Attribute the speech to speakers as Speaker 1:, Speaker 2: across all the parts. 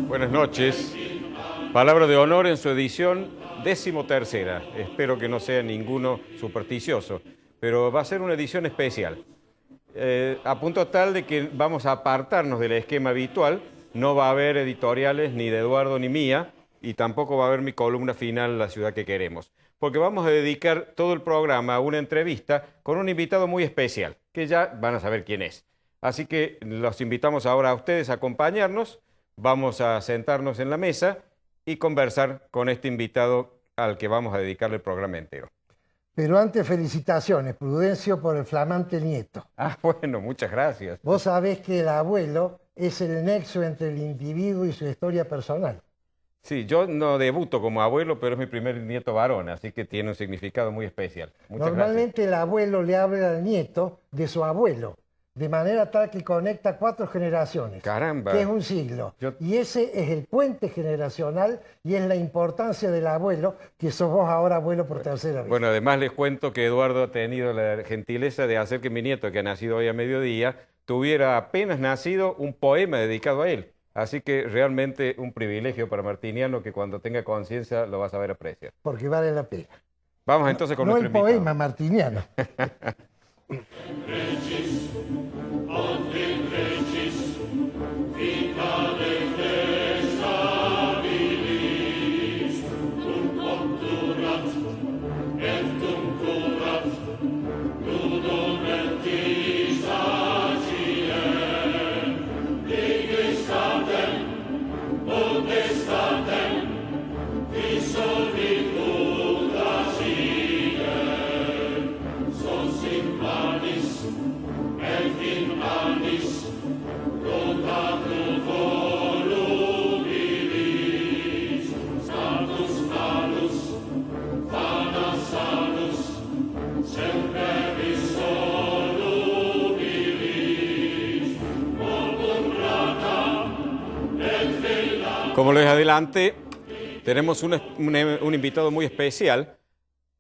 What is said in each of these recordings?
Speaker 1: Buenas noches. Palabra de honor en su edición 13ª. Espero que no sea ninguno supersticioso, pero va a ser una edición especial. A punto tal de que vamos a apartarnos del esquema habitual. No va a haber editoriales ni de Eduardo ni mía, y tampoco va a haber mi columna final, La ciudad que queremos. Porque vamos a dedicar todo el programa a una entrevista con un invitado muy especial, que ya van a saber quién es. Así que los invitamos ahora a ustedes a acompañarnos. Vamos a sentarnos en la mesa y conversar con este invitado al que vamos a dedicarle el programa entero.
Speaker 2: Pero antes, felicitaciones, Prudencio, por el flamante nieto.
Speaker 1: Ah, bueno, muchas gracias.
Speaker 2: Vos sabés que el abuelo es el nexo entre el individuo y su historia personal.
Speaker 1: Sí, yo no debuto como abuelo, pero es mi primer nieto varón, así que tiene un significado muy especial. Muchas
Speaker 2: Normalmente
Speaker 1: gracias.
Speaker 2: el abuelo le habla al nieto de su abuelo, de manera tal que conecta 4 generaciones.
Speaker 1: Caramba.
Speaker 2: Que es un siglo. Y ese es el puente generacional y es la importancia del abuelo, que sos vos ahora abuelo por tercera vez.
Speaker 1: Bueno, además les cuento que Eduardo ha tenido la gentileza de hacer que mi nieto, que ha nacido hoy a mediodía, tuviera apenas nacido un poema dedicado a él. Así que realmente un privilegio para Martiniano, que cuando tenga conciencia lo va a saber apreciar.
Speaker 2: Porque vale la pena.
Speaker 1: Vamos entonces con nuestro
Speaker 2: invitado. No el poema
Speaker 1: invitado.
Speaker 2: martiniano.
Speaker 1: Como les adelanté, tenemos un invitado muy especial,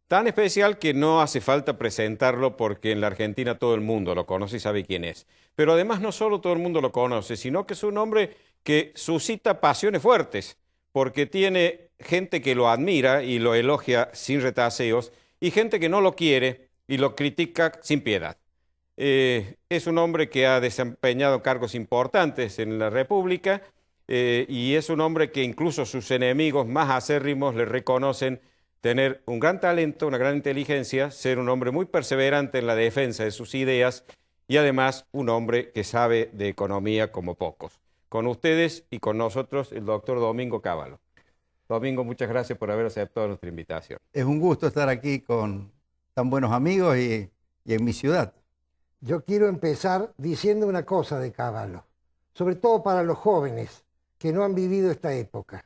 Speaker 1: tan especial que no hace falta presentarlo porque en la Argentina todo el mundo lo conoce y sabe quién es. Pero además no solo todo el mundo lo conoce, sino que es un hombre que suscita pasiones fuertes, porque tiene gente que lo admira y lo elogia sin retaseos, y gente que no lo quiere y lo critica sin piedad. Es un hombre que ha desempeñado cargos importantes en la República, y es un hombre que incluso sus enemigos más acérrimos le reconocen tener un gran talento, una gran inteligencia, ser un hombre muy perseverante en la defensa de sus ideas y además un hombre que sabe de economía como pocos. Con ustedes y con nosotros el doctor Domingo Cavallo. Domingo, muchas gracias por haber aceptado nuestra invitación.
Speaker 3: Es un gusto estar aquí con tan buenos amigos y en mi ciudad.
Speaker 2: Yo quiero empezar diciendo una cosa de Cavallo, sobre todo para los jóvenes que no han vivido esta época.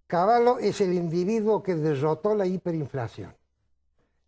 Speaker 2: Cavallo es el individuo que derrotó la hiperinflación.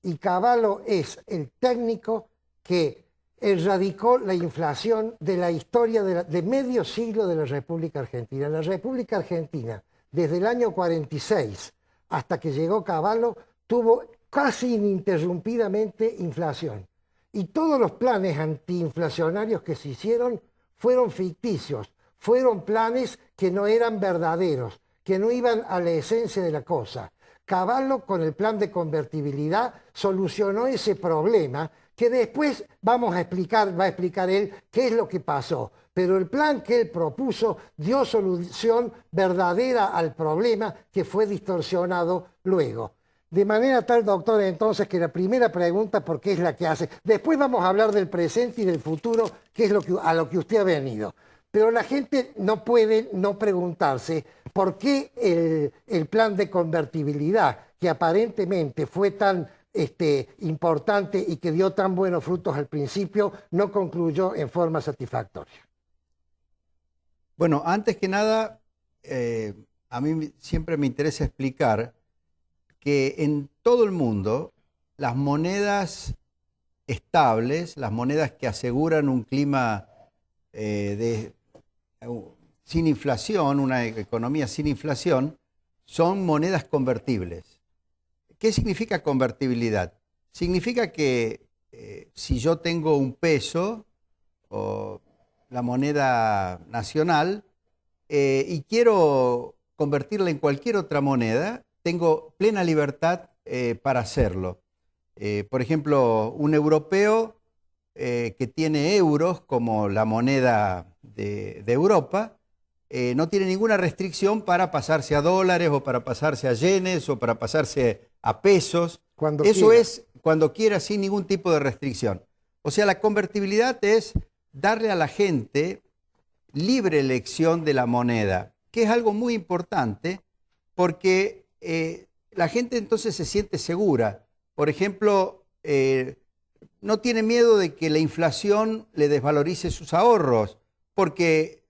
Speaker 2: Y Cavallo es el técnico que erradicó la inflación de la historia de medio siglo de la República Argentina. La República Argentina, desde el año 46 hasta que llegó Cavallo, tuvo casi ininterrumpidamente inflación. Y todos los planes antiinflacionarios que se hicieron fueron ficticios. Fueron planes que no eran verdaderos, que no iban a la esencia de la cosa. Cavallo, con el plan de convertibilidad, solucionó ese problema que después va a explicar él qué es lo que pasó. Pero el plan que él propuso dio solución verdadera al problema que fue distorsionado luego. De manera tal, doctor, entonces, que la primera pregunta, porque es la que hace. Después vamos a hablar del presente y del futuro, que es a lo que usted ha venido. Pero la gente no puede no preguntarse por qué el plan de convertibilidad, que aparentemente fue tan importante y que dio tan buenos frutos al principio, no concluyó en forma satisfactoria.
Speaker 3: Bueno, antes que nada, a mí siempre me interesa explicar que en todo el mundo las monedas estables, las monedas que aseguran un clima sin inflación, una economía sin inflación, son monedas convertibles. ¿Qué significa convertibilidad? Significa que si yo tengo un peso o la moneda nacional y quiero convertirla en cualquier otra moneda, tengo plena libertad para hacerlo. Por ejemplo, un europeo que tiene euros como la moneda de Europa, no tiene ninguna restricción para pasarse a dólares o para pasarse a yenes o para pasarse a pesos.
Speaker 2: Cuando
Speaker 3: Eso
Speaker 2: quiera.
Speaker 3: es cuando quiera, sin ningún tipo de restricción. O sea, la convertibilidad es darle a la gente libre elección de la moneda, que es algo muy importante porque la gente entonces se siente segura. Por ejemplo, no tiene miedo de que la inflación le desvalorice sus ahorros, porque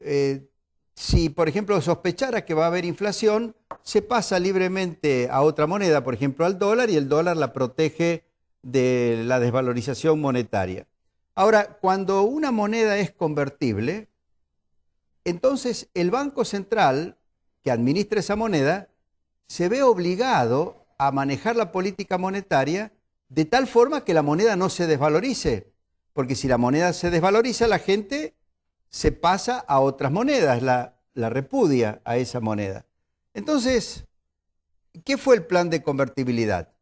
Speaker 3: si, por ejemplo, sospechara que va a haber inflación, se pasa libremente a otra moneda, por ejemplo, al dólar, y el dólar la protege de la desvalorización monetaria. Ahora, cuando una moneda es convertible, entonces el Banco Central, que administra esa moneda, se ve obligado a manejar la política monetaria de tal forma que la moneda no se desvalorice. Porque si la moneda se desvaloriza, la gente se pasa a otras monedas, la repudia a esa moneda. Entonces, ¿qué fue el plan de convertibilidad?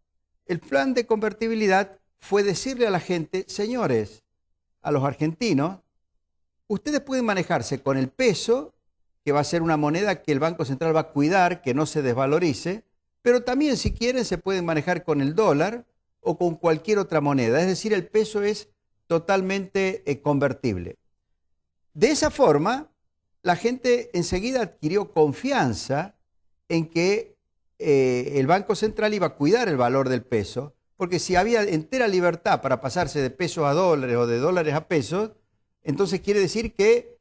Speaker 3: El plan de convertibilidad fue decirle a la gente, señores, a los argentinos, ustedes pueden manejarse con el peso, que va a ser una moneda que el Banco Central va a cuidar, que no se desvalorice, pero también si quieren se pueden manejar con el dólar o con cualquier otra moneda. Es decir, el peso es totalmente convertible. De esa forma, la gente enseguida adquirió confianza en que el Banco Central iba a cuidar el valor del peso, porque si había entera libertad para pasarse de pesos a dólares o de dólares a pesos, entonces quiere decir que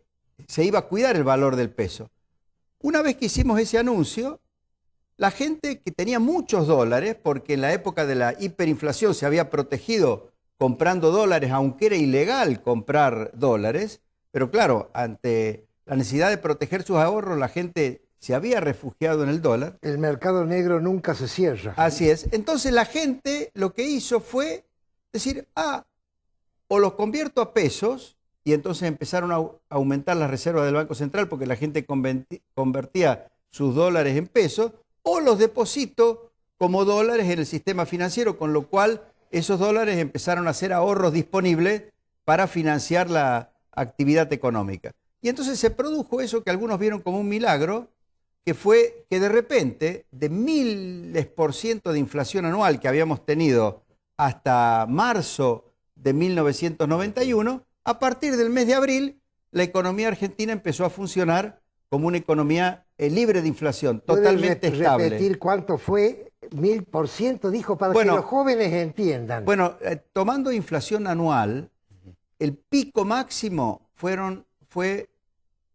Speaker 3: se iba a cuidar el valor del peso. Una vez que hicimos ese anuncio, la gente que tenía muchos dólares, porque en la época de la hiperinflación se había protegido comprando dólares, aunque era ilegal comprar dólares, pero claro, ante la necesidad de proteger sus ahorros, la gente se había refugiado en el dólar.
Speaker 2: El mercado negro nunca se cierra.
Speaker 3: Así es. Entonces la gente lo que hizo fue decir, o los convierto a pesos, y entonces empezaron a aumentar las reservas del Banco Central porque la gente convertía sus dólares en pesos, o los deposito como dólares en el sistema financiero, con lo cual esos dólares empezaron a ser ahorros disponibles para financiar la actividad económica. Y entonces se produjo eso que algunos vieron como un milagro, que fue que de repente, de 1000% de inflación anual que habíamos tenido hasta marzo de 1991, a partir del mes de abril, la economía argentina empezó a funcionar como una economía libre de inflación, totalmente estable.
Speaker 2: ¿Repetir cuánto fue? 1000%, dijo, para que los jóvenes entiendan.
Speaker 3: Bueno, tomando inflación anual, el pico máximo fue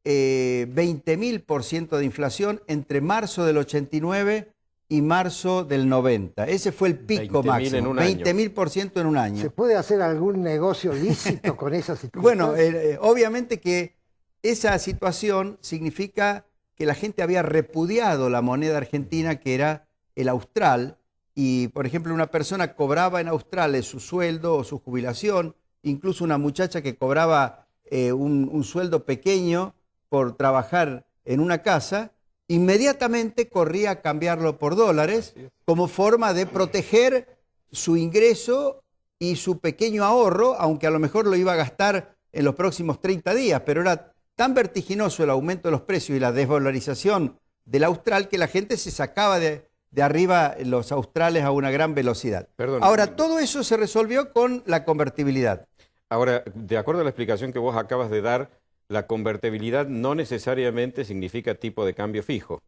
Speaker 3: 20.000% de inflación entre marzo del 89 y marzo del 90. Ese fue el pico máximo, 20.000% en un año.
Speaker 2: ¿Se puede hacer algún negocio lícito con esa situación?
Speaker 3: Bueno, obviamente que esa situación significa que la gente había repudiado la moneda argentina, que era el austral, y por ejemplo una persona cobraba en australes su sueldo o su jubilación, incluso una muchacha que cobraba un sueldo pequeño por trabajar en una casa, inmediatamente corría a cambiarlo por dólares como forma de proteger su ingreso y su pequeño ahorro, aunque a lo mejor lo iba a gastar en los próximos 30 días, pero era tan vertiginoso el aumento de los precios y la desvalorización del austral que la gente se sacaba de arriba los australes a una gran velocidad.
Speaker 1: Perdón.
Speaker 3: Ahora, todo eso se resolvió con la convertibilidad.
Speaker 1: Ahora, de acuerdo a la explicación que vos acabas de dar, la convertibilidad no necesariamente significa tipo de cambio fijo.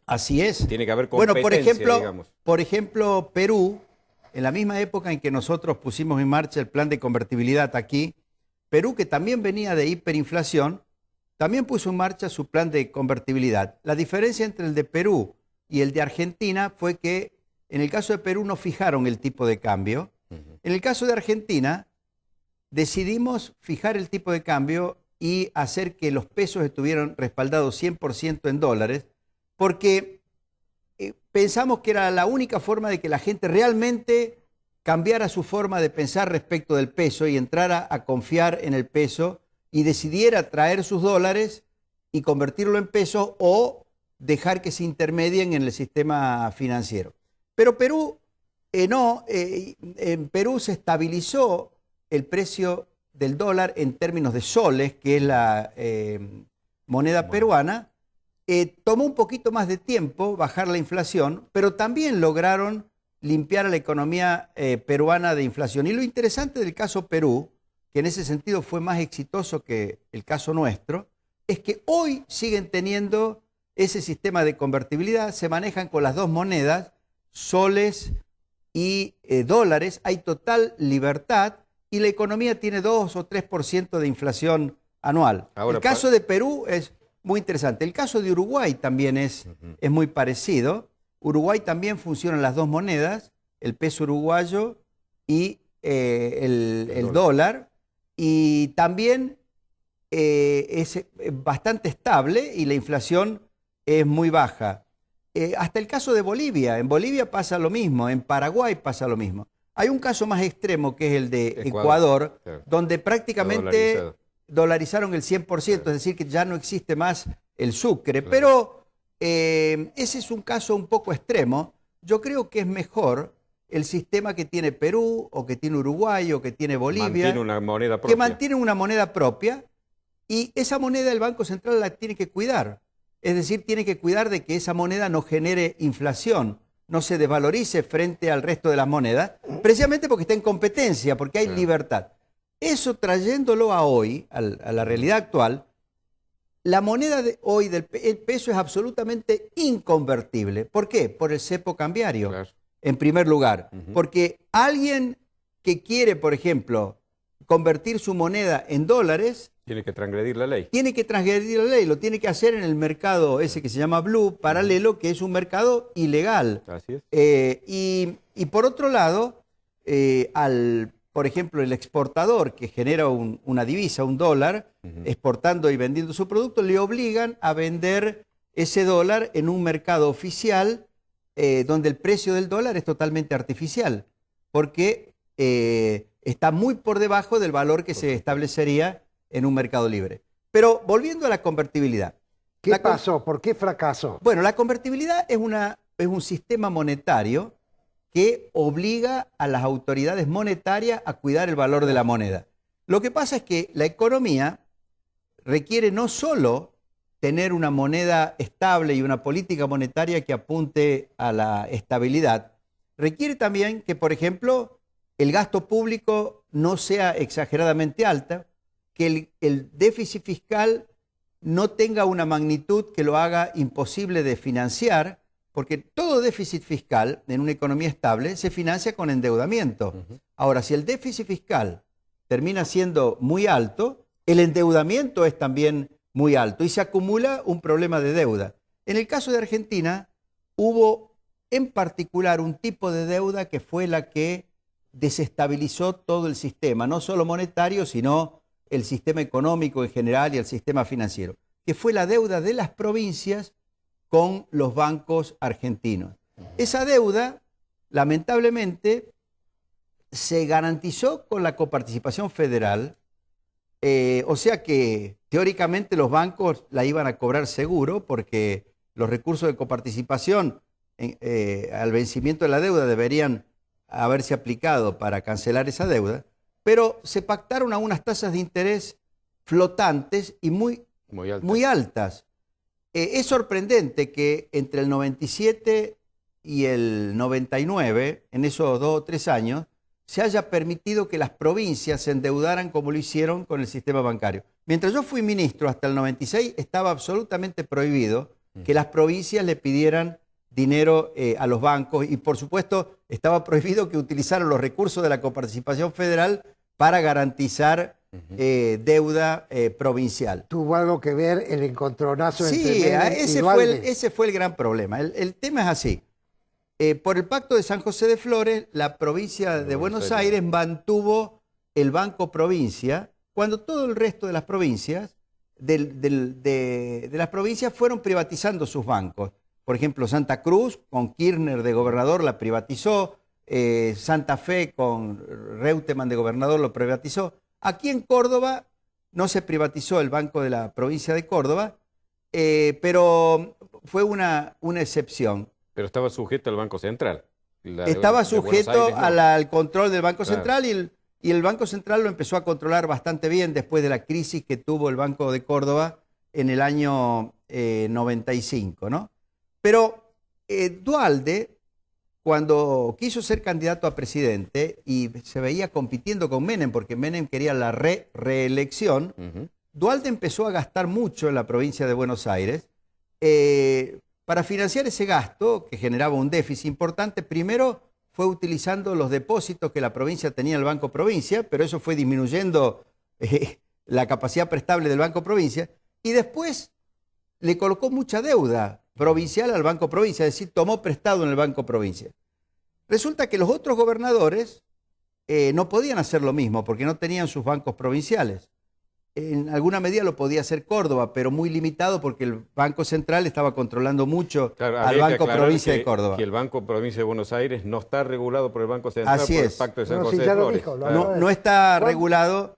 Speaker 3: Así es.
Speaker 1: Tiene que haber competencia,
Speaker 3: bueno, por ejemplo, Perú, en la misma época en que nosotros pusimos en marcha el plan de convertibilidad aquí, Perú, que también venía de hiperinflación, también puso en marcha su plan de convertibilidad. La diferencia entre el de Perú y el de Argentina fue que en el caso de Perú no fijaron el tipo de cambio. En el caso de Argentina decidimos fijar el tipo de cambio y hacer que los pesos estuvieran respaldados 100% en dólares, porque pensamos que era la única forma de que la gente realmente cambiara su forma de pensar respecto del peso y entrara a confiar en el peso y decidiera traer sus dólares y convertirlo en pesos o dejar que se intermedien en el sistema financiero. Pero Perú, no, en Perú se estabilizó el precio del dólar en términos de soles, que es la moneda peruana. Tomó un poquito más de tiempo bajar la inflación, pero también lograron limpiar a la economía peruana de inflación. Y lo interesante del caso Perú, que en ese sentido fue más exitoso que el caso nuestro, es que hoy siguen teniendo ese sistema de convertibilidad, se manejan con las dos monedas, soles y dólares, hay total libertad y la economía tiene 2 o 3% de inflación anual.
Speaker 1: Ahora,
Speaker 3: el caso de Perú es muy interesante. El caso de Uruguay también es muy parecido. Uruguay también funcionan las dos monedas, el peso uruguayo y el dólar. Y también es bastante estable y la inflación es muy baja. Hasta el caso de Bolivia. En Bolivia pasa lo mismo, en Paraguay pasa lo mismo. Hay un caso más extremo que es el de Ecuador, claro, donde prácticamente dolarizaron el 100%, es decir, que ya no existe más el sucre. Claro. Pero ese es un caso un poco extremo. Yo creo que es mejor el sistema que tiene Perú, o que tiene Uruguay, o que tiene Bolivia.
Speaker 1: Mantiene una moneda propia.
Speaker 3: Que mantienen una moneda propia, y esa moneda el Banco Central la tiene que cuidar. Es decir, tiene que cuidar de que esa moneda no genere inflación, no se desvalorice frente al resto de las monedas, precisamente porque está en competencia, porque hay libertad. Eso trayéndolo a hoy, a la realidad actual, la moneda de hoy el peso es absolutamente inconvertible. ¿Por qué? Por el cepo cambiario, claro, en primer lugar. Porque alguien que quiere, por ejemplo, convertir su moneda en dólares,
Speaker 1: tiene que transgredir la ley.
Speaker 3: Tiene que transgredir la ley, lo tiene que hacer en el mercado ese que se llama Blue, paralelo, que es un mercado ilegal.
Speaker 1: Así es.
Speaker 3: Y por otro lado, por ejemplo, el exportador que genera una divisa, un dólar, exportando y vendiendo su producto, le obligan a vender ese dólar en un mercado oficial donde el precio del dólar es totalmente artificial, porque está muy por debajo del valor que se establecería en un mercado libre. Pero volviendo a la convertibilidad.
Speaker 2: ¿Qué pasó? ¿Por qué fracasó?
Speaker 3: Bueno, la convertibilidad es un sistema monetario que obliga a las autoridades monetarias a cuidar el valor de la moneda. Lo que pasa es que la economía requiere no solo tener una moneda estable y una política monetaria que apunte a la estabilidad, requiere también que, por ejemplo, el gasto público no sea exageradamente alto, que el déficit fiscal no tenga una magnitud que lo haga imposible de financiar, porque todo déficit fiscal en una economía estable se financia con endeudamiento. Ahora, si el déficit fiscal termina siendo muy alto, el endeudamiento es también muy alto y se acumula un problema de deuda. En el caso de Argentina, hubo en particular un tipo de deuda que fue la que desestabilizó todo el sistema, no solo monetario, sino el sistema económico en general y el sistema financiero, que fue la deuda de las provincias con los bancos argentinos. Esa deuda, lamentablemente, se garantizó con la coparticipación federal, o sea que teóricamente los bancos la iban a cobrar seguro, porque los recursos de coparticipación al vencimiento de la deuda deberían haberse aplicado para cancelar esa deuda, pero se pactaron a unas tasas de interés flotantes y muy altas. Es sorprendente que entre el 97 y el 99, en esos 2 o 3 años, se haya permitido que las provincias se endeudaran como lo hicieron con el sistema bancario. Mientras yo fui ministro hasta el 96, estaba absolutamente prohibido que las provincias le pidieran dinero a los bancos y, por supuesto, estaba prohibido que utilizaran los recursos de la coparticipación federal para garantizar deuda provincial.
Speaker 2: ¿Tuvo algo que ver el encontronazo entre
Speaker 3: Sí,
Speaker 2: Menem y Duhalde?
Speaker 3: ese fue el gran problema. El tema es así. Por el Pacto de San José de Flores, la provincia de Buenos Aires mantuvo el Banco Provincia, cuando todo el resto de las provincias, de las provincias fueron privatizando sus bancos. Por ejemplo, Santa Cruz, con Kirchner de gobernador, la privatizó. Santa Fe, con Reutemann de gobernador, lo privatizó. Aquí en Córdoba no se privatizó el Banco de la provincia de Córdoba, pero fue una excepción.
Speaker 1: Pero estaba sujeto al Banco Central.
Speaker 3: Estaba sujeto
Speaker 1: Aires, no.
Speaker 3: al control del Banco
Speaker 1: Claro.
Speaker 3: Central y el Banco Central lo empezó a controlar bastante bien después de la crisis que tuvo el Banco de Córdoba en el año 95, ¿no? Pero Duhalde, cuando quiso ser candidato a presidente y se veía compitiendo con Menem, porque Menem quería la reelección, Duhalde empezó a gastar mucho en la provincia de Buenos Aires. Para financiar ese gasto, que generaba un déficit importante, primero fue utilizando los depósitos que la provincia tenía en el Banco Provincia, pero eso fue disminuyendo la capacidad prestable del Banco Provincia, y después le colocó mucha deuda provincial al Banco Provincia, es decir, tomó prestado en el Banco Provincia. Resulta que los otros gobernadores no podían hacer lo mismo porque no tenían sus bancos provinciales. En alguna medida lo podía hacer Córdoba, pero muy limitado porque el Banco Central estaba controlando mucho
Speaker 1: Claro,
Speaker 3: al
Speaker 1: habría que
Speaker 3: Banco
Speaker 1: aclarar
Speaker 3: Provincia
Speaker 1: que-
Speaker 3: de Córdoba.
Speaker 1: Que el Banco Provincia de Buenos Aires no está regulado por el Banco Central,
Speaker 3: Así
Speaker 1: por
Speaker 3: es.
Speaker 1: el Pacto de San
Speaker 2: No,
Speaker 1: José
Speaker 2: sí,
Speaker 1: de
Speaker 2: ya lo
Speaker 1: Flores.
Speaker 2: dijo, lo
Speaker 1: Claro.
Speaker 2: acaba
Speaker 3: No está
Speaker 2: ¿Cuándo?
Speaker 3: regulado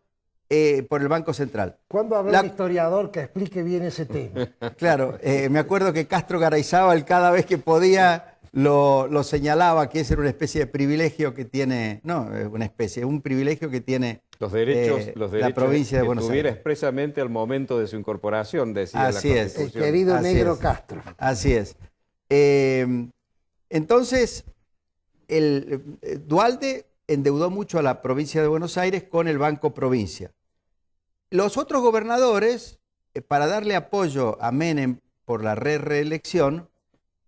Speaker 3: por el Banco Central.
Speaker 2: ¿Cuándo habrá
Speaker 3: La-
Speaker 2: un historiador que explique bien ese tema?
Speaker 3: Claro, me acuerdo que Castro Garayzábal cada vez que podía lo señalaba, que ese era una especie de privilegio que tiene, no, una especie, un privilegio que tiene
Speaker 1: Los derechos
Speaker 3: la provincia de
Speaker 1: que
Speaker 3: Buenos
Speaker 1: tuviera
Speaker 3: Aires.
Speaker 1: expresamente al momento de su incorporación, decía
Speaker 3: Así
Speaker 1: la
Speaker 3: es.
Speaker 2: El
Speaker 1: Constitución.
Speaker 2: querido
Speaker 3: Así
Speaker 2: Negro
Speaker 3: es.
Speaker 2: Castro.
Speaker 3: Así es. Entonces, Duhalde endeudó mucho a la provincia de Buenos Aires con el Banco Provincia. Los otros gobernadores, para darle apoyo a Menem por la reelección,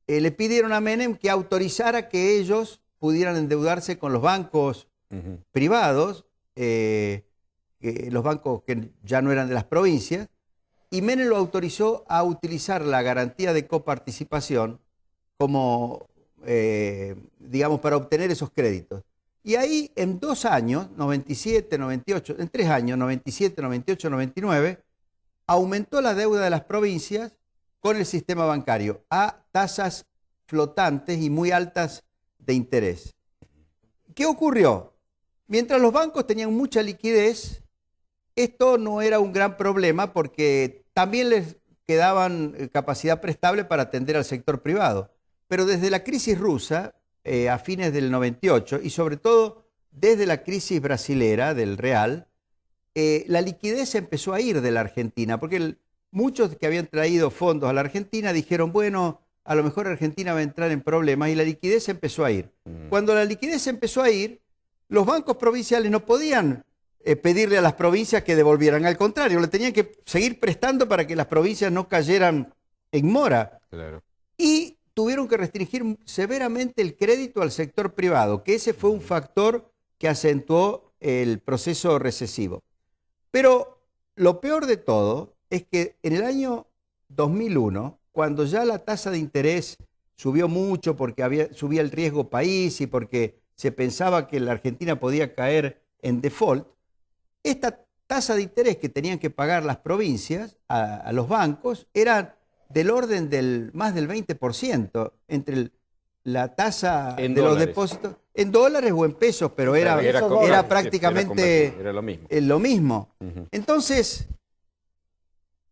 Speaker 3: le pidieron a Menem que autorizara que ellos pudieran endeudarse con los bancos
Speaker 1: Ujú.
Speaker 3: privados, los bancos que ya no eran de las provincias, y Menem lo autorizó a utilizar la garantía de coparticipación como, digamos, para obtener esos créditos. Y ahí en 2 años, 97, 98, en 3 años, 97, 98, 99, aumentó la deuda de las provincias con el sistema bancario a tasas flotantes y muy altas de interés. ¿Qué ocurrió? Mientras los bancos tenían mucha liquidez, esto no era un gran problema porque también les quedaban capacidad prestable para atender al sector privado. Pero desde la crisis rusa, a fines del 98, y sobre todo desde la crisis brasilera del real, la liquidez empezó a ir de la Argentina, porque muchos que habían traído fondos a la Argentina dijeron, bueno, a lo mejor Argentina va a entrar en problemas, y la liquidez empezó a ir. Cuando la liquidez empezó a ir, los bancos provinciales no podían pedirle a las provincias que devolvieran, al contrario, le tenían que seguir prestando para que las provincias no cayeran en mora.
Speaker 1: Claro.
Speaker 3: Y tuvieron que restringir severamente el crédito al sector privado, que ese fue un factor que acentuó el proceso recesivo. Pero lo peor de todo es que en el año 2001, cuando ya la tasa de interés subió mucho porque subía el riesgo país y porque se pensaba que la Argentina podía caer en default, esta tasa de interés que tenían que pagar las provincias a los bancos era del orden del más del 20% entre la tasa
Speaker 1: En
Speaker 3: de los
Speaker 1: dólares.
Speaker 3: dólares, en dólares o en pesos, pero era
Speaker 2: era
Speaker 3: prácticamente
Speaker 1: era lo mismo.
Speaker 3: lo mismo.
Speaker 1: Ujú.
Speaker 3: Entonces,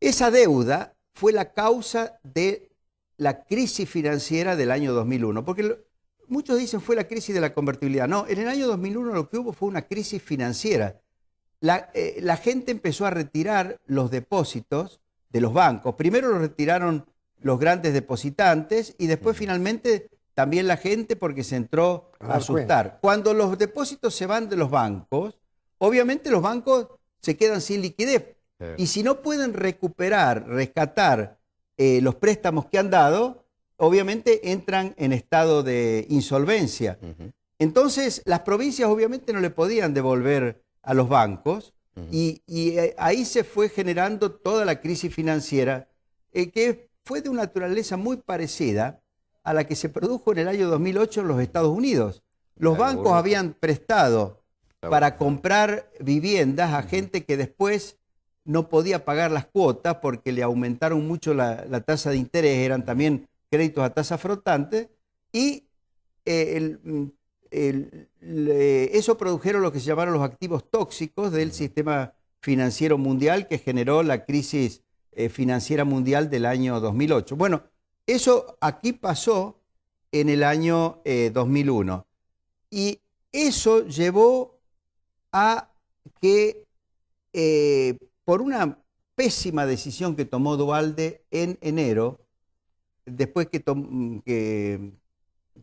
Speaker 3: esa deuda fue la causa de la crisis financiera del año 2001, porque muchos dicen fue la crisis de la convertibilidad. No, en el año 2001 lo que hubo fue una crisis financiera. La gente empezó a retirar los depósitos de los bancos. Primero los retiraron los grandes depositantes y después finalmente también la gente porque se entró
Speaker 2: A
Speaker 3: a
Speaker 2: dar
Speaker 3: asustar. Cuando los depósitos se van de los bancos, obviamente los bancos se quedan sin liquidez. Y si no pueden recuperar, rescatar los préstamos que han dado, obviamente entran en estado de insolvencia.
Speaker 1: Ujú.
Speaker 3: Entonces, las provincias obviamente no le podían devolver a los bancos Ahí se fue generando toda la crisis financiera, que fue de una naturaleza muy parecida a la que se produjo en el año 2008 en los Estados Unidos. Los bancos habían prestado para comprar viviendas a gente que después no podía pagar las cuotas porque le aumentaron mucho la tasa de interés, eran también créditos a tasa flotante, y eso produjeron lo que se llamaron los activos tóxicos del sistema financiero mundial, que generó la crisis financiera mundial del año 2008. Bueno, eso aquí pasó en el año 2001. Y eso llevó a que, por una pésima decisión que tomó Duhalde en enero, después que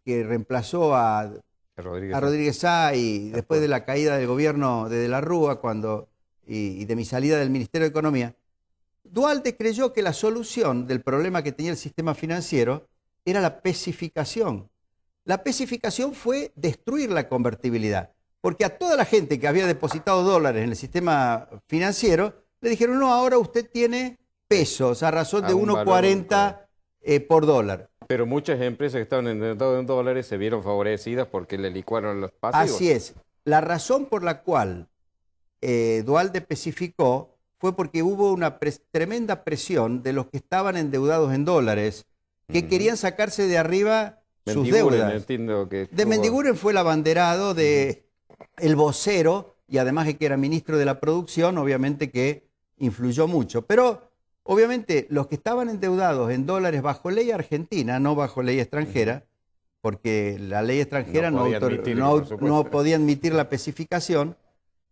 Speaker 3: reemplazó a Rodríguez Sá, y después de la caída del gobierno de la Rúa y de mi salida del Ministerio de Economía, Duhalde creyó que la solución del problema que tenía el sistema financiero era la pesificación. La pesificación fue destruir la convertibilidad, porque a toda la gente que había depositado dólares en el sistema financiero le dijeron: no, ahora usted tiene pesos a razón de 1,40 por dólar.
Speaker 1: Pero muchas empresas que estaban endeudadas en dólares se vieron favorecidas porque le licuaron los pasivos.
Speaker 3: Así es. La razón por la cual Duhalde especificó fue porque hubo una tremenda presión de los que estaban endeudados en dólares, que querían sacarse de arriba sus deudas.
Speaker 1: Entiendo que
Speaker 3: de Mendiguren fue el abanderado, el vocero, y además de que era ministro de la producción, obviamente que influyó mucho. Pero obviamente los que estaban endeudados en dólares bajo ley argentina, no bajo ley extranjera, porque la ley extranjera no podía admitir la especificación,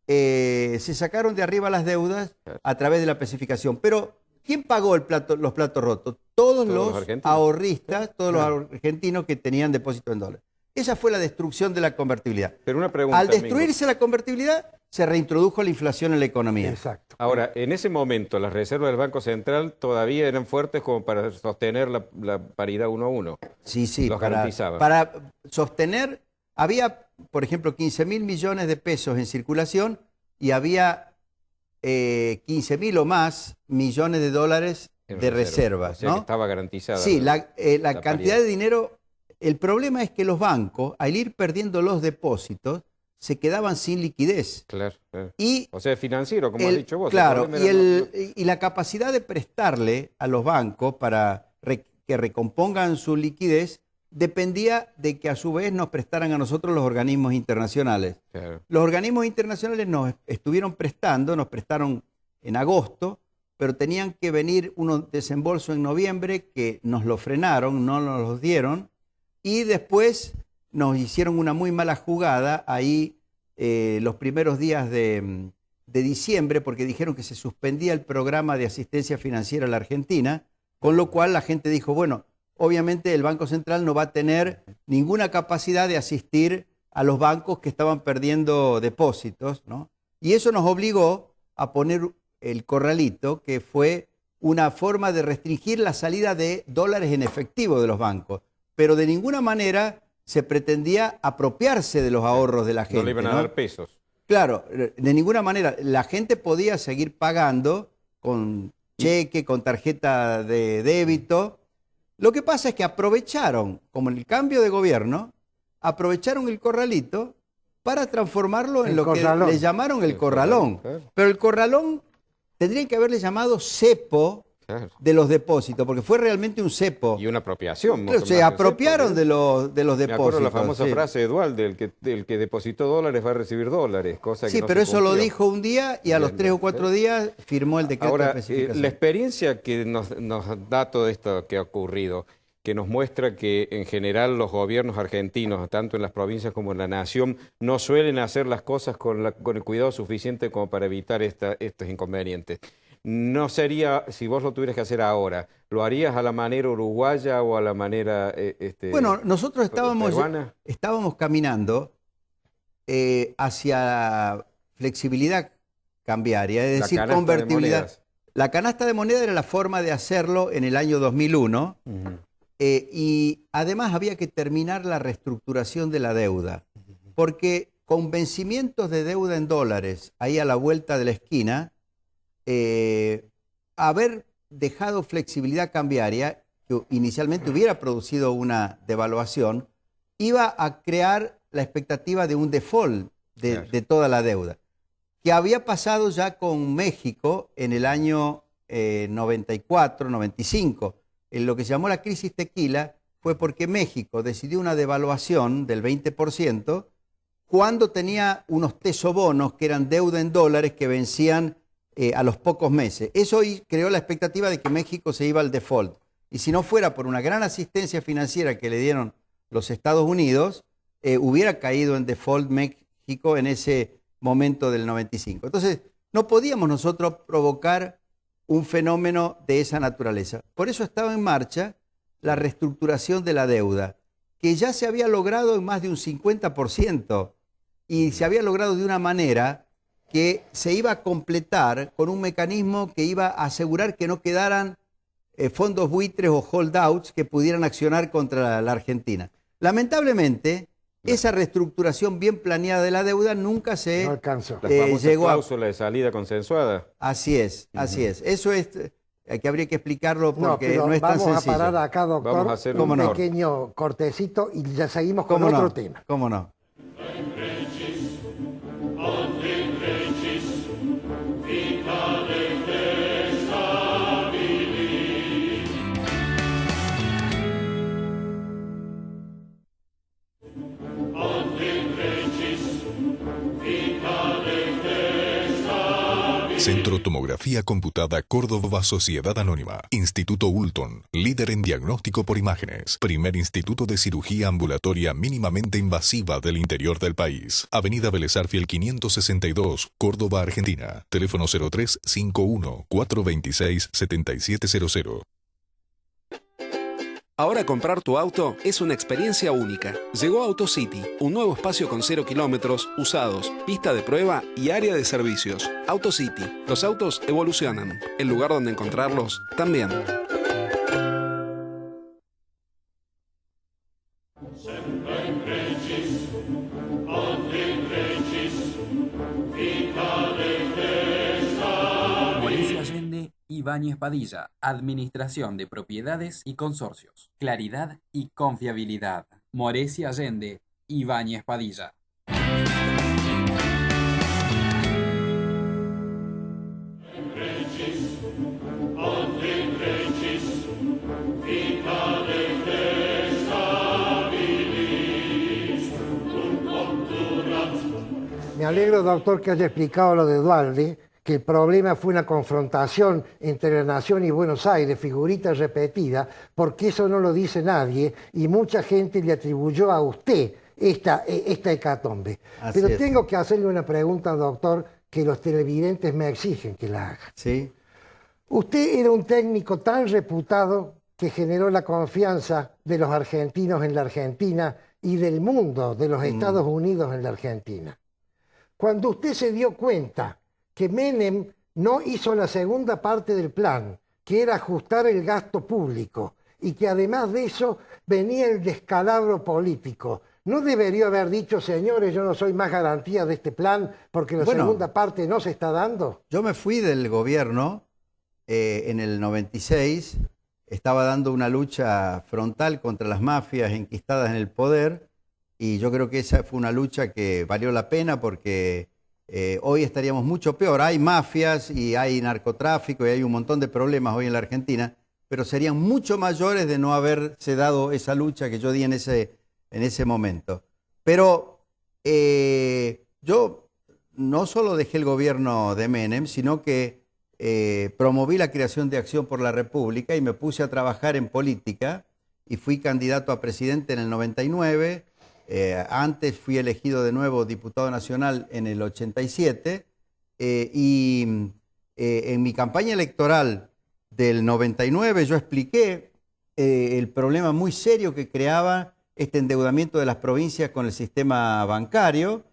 Speaker 3: se sacaron de arriba las deudas a través de la especificación. Pero ¿quién pagó los platos rotos? Todos los ahorristas, todos los argentinos que tenían depósito en dólares. Esa fue la destrucción de la convertibilidad.
Speaker 1: Pero una pregunta,
Speaker 3: al destruirse la convertibilidad, se reintrodujo la inflación en la economía.
Speaker 2: Exacto.
Speaker 1: Ahora, en ese momento, las reservas del Banco Central todavía eran fuertes como para sostener la paridad 1 a 1.
Speaker 3: Sí,
Speaker 1: los garantizaban.
Speaker 3: Para sostener, había, por ejemplo, 15.000 millones de pesos en circulación y había 15.000 o más millones de dólares de reservas.
Speaker 1: O sea,
Speaker 3: ¿no?
Speaker 1: que estaba garantizada.
Speaker 3: Sí, la cantidad de dinero. El problema es que los bancos, al ir perdiendo los depósitos, se quedaban sin liquidez.
Speaker 1: Claro, claro.
Speaker 3: O
Speaker 1: sea, financiero, como has dicho vos.
Speaker 3: Claro, y la capacidad de prestarle a los bancos para que recompongan su liquidez dependía de que a su vez nos prestaran a nosotros los organismos internacionales.
Speaker 1: Claro.
Speaker 3: Los organismos internacionales nos estuvieron prestando, nos prestaron en agosto, pero tenían que venir unos desembolsos en noviembre que nos lo frenaron, no nos los dieron, y después nos hicieron una muy mala jugada ahí los primeros días de diciembre, porque dijeron que se suspendía el programa de asistencia financiera a la Argentina, con lo cual la gente dijo, bueno, obviamente el Banco Central no va a tener ninguna capacidad de asistir a los bancos que estaban perdiendo depósitos, ¿no? Y eso nos obligó a poner el corralito, que fue una forma de restringir la salida de dólares en efectivo de los bancos, pero de ninguna manera se pretendía apropiarse de los ahorros de la gente.
Speaker 1: No le iban a dar pesos.
Speaker 3: Claro, de ninguna manera. La gente podía seguir pagando con cheque, con tarjeta de débito. Lo que pasa es que aprovecharon, como en el cambio de gobierno, aprovecharon el corralito para transformarlo en lo que le llamaron el corralón.
Speaker 1: Claro.
Speaker 3: Pero el corralón tendrían que haberle llamado cepo de los depósitos, porque fue realmente un cepo.
Speaker 1: Y una apropiación.
Speaker 3: Claro, se apropiaron de los depósitos.
Speaker 1: Me acuerdo la famosa frase de Duhalde, el que depositó dólares va a recibir dólares, cosa que
Speaker 3: sí,
Speaker 1: no
Speaker 3: pero
Speaker 1: se
Speaker 3: eso lo
Speaker 1: cumplió.
Speaker 3: dijo un día y a los 3 o 4 días firmó el decreto
Speaker 1: Ahora,
Speaker 3: de especificación.
Speaker 1: la experiencia que nos da todo esto que ha ocurrido, que nos muestra que en general los gobiernos argentinos, tanto en las provincias como en la nación, no suelen hacer las cosas con el cuidado suficiente como para evitar estos inconvenientes. No sería, si vos lo tuvieras que hacer ahora, ¿lo harías a la manera uruguaya o a la manera
Speaker 3: bueno, nosotros
Speaker 1: peruana?
Speaker 3: estábamos caminando hacia flexibilidad cambiaria, es decir, convertibilidad. La canasta de moneda era la forma de hacerlo en el año 2001. Y además había que terminar la reestructuración de la deuda, porque con vencimientos de deuda en dólares, ahí a la vuelta de la esquina, haber dejado flexibilidad cambiaria, que inicialmente hubiera producido una devaluación, iba a crear la expectativa de un default de toda la deuda, que había pasado ya con México en el año 94, 95. En lo que se llamó la crisis tequila fue porque México decidió una devaluación del 20% cuando tenía unos tesobonos que eran deuda en dólares que vencían a los pocos meses. Eso creó la expectativa de que México se iba al default. Y si no fuera por una gran asistencia financiera que le dieron los Estados Unidos, hubiera caído en default México en ese momento del 95. Entonces, no podíamos nosotros provocar un fenómeno de esa naturaleza. Por eso estaba en marcha la reestructuración de la deuda, que ya se había logrado en más de un 50%, y se había logrado de una manera que se iba a completar con un mecanismo que iba a asegurar que no quedaran fondos buitres o holdouts que pudieran accionar contra la Argentina. Lamentablemente, esa reestructuración bien planeada de la deuda nunca se
Speaker 2: No alcanzó.
Speaker 3: llegó a...
Speaker 1: cláusula de salida consensuada.
Speaker 3: Así es, así es. Eso es que habría que explicarlo porque
Speaker 2: pero
Speaker 3: no es tan
Speaker 2: vamos
Speaker 3: sencillo.
Speaker 2: a parar acá, doctor,
Speaker 1: Vamos a hacer
Speaker 2: un
Speaker 1: un
Speaker 2: pequeño cortecito y ya seguimos con
Speaker 3: ¿Cómo
Speaker 2: otro
Speaker 3: no?
Speaker 2: tema.
Speaker 3: ¿Cómo no?
Speaker 4: Centro Tomografía Computada Córdoba Sociedad Anónima. Instituto Ulton, líder en diagnóstico por imágenes. Primer instituto de cirugía ambulatoria mínimamente invasiva del interior del país. Avenida Vélez Arfiel 562, Córdoba, Argentina. Teléfono 0351 426 7700.
Speaker 5: Ahora comprar tu auto es una experiencia única. Llegó AutoCity, un nuevo espacio con 0 kilómetros, usados, pista de prueba y área de servicios. AutoCity, los autos evolucionan. El lugar donde encontrarlos también.
Speaker 6: Morecia Allende, Ibáñez Padilla, Administración de Propiedades y Consorcios. Claridad y confiabilidad. Morecia Allende, Ibáñez Padilla.
Speaker 2: Me alegro, doctor, que haya explicado lo de Duhalde, que el problema fue una confrontación entre la Nación y Buenos Aires, figurita repetida, porque eso no lo dice nadie y mucha gente le atribuyó a usted esta hecatombe.
Speaker 3: Así
Speaker 2: Pero
Speaker 3: es.
Speaker 2: tengo que hacerle una pregunta, doctor, que los televidentes me exigen que la haga.
Speaker 3: ¿Sí?
Speaker 2: Usted era un técnico tan reputado que generó la confianza de los argentinos en la Argentina y del mundo, de los Estados Unidos en la Argentina. Cuando usted se dio cuenta que Menem no hizo la segunda parte del plan, que era ajustar el gasto público, y que además de eso venía el descalabro político, ¿no debería haber dicho, señores, yo no soy más garantía de este plan porque la segunda parte no se está dando?
Speaker 3: Yo me fui del gobierno en el 96, estaba dando una lucha frontal contra las mafias enquistadas en el poder, y yo creo que esa fue una lucha que valió la pena porque hoy estaríamos mucho peor. Hay mafias y hay narcotráfico y hay un montón de problemas hoy en la Argentina, pero serían mucho mayores de no haberse dado esa lucha que yo di en ese momento. Pero yo no solo dejé el gobierno de Menem, sino que promoví la creación de Acción por la República y me puse a trabajar en política y fui candidato a presidente en el 99. Antes fui elegido de nuevo diputado nacional en el 87 y en mi campaña electoral del 99 yo expliqué el problema muy serio que creaba este endeudamiento de las provincias con el sistema bancario.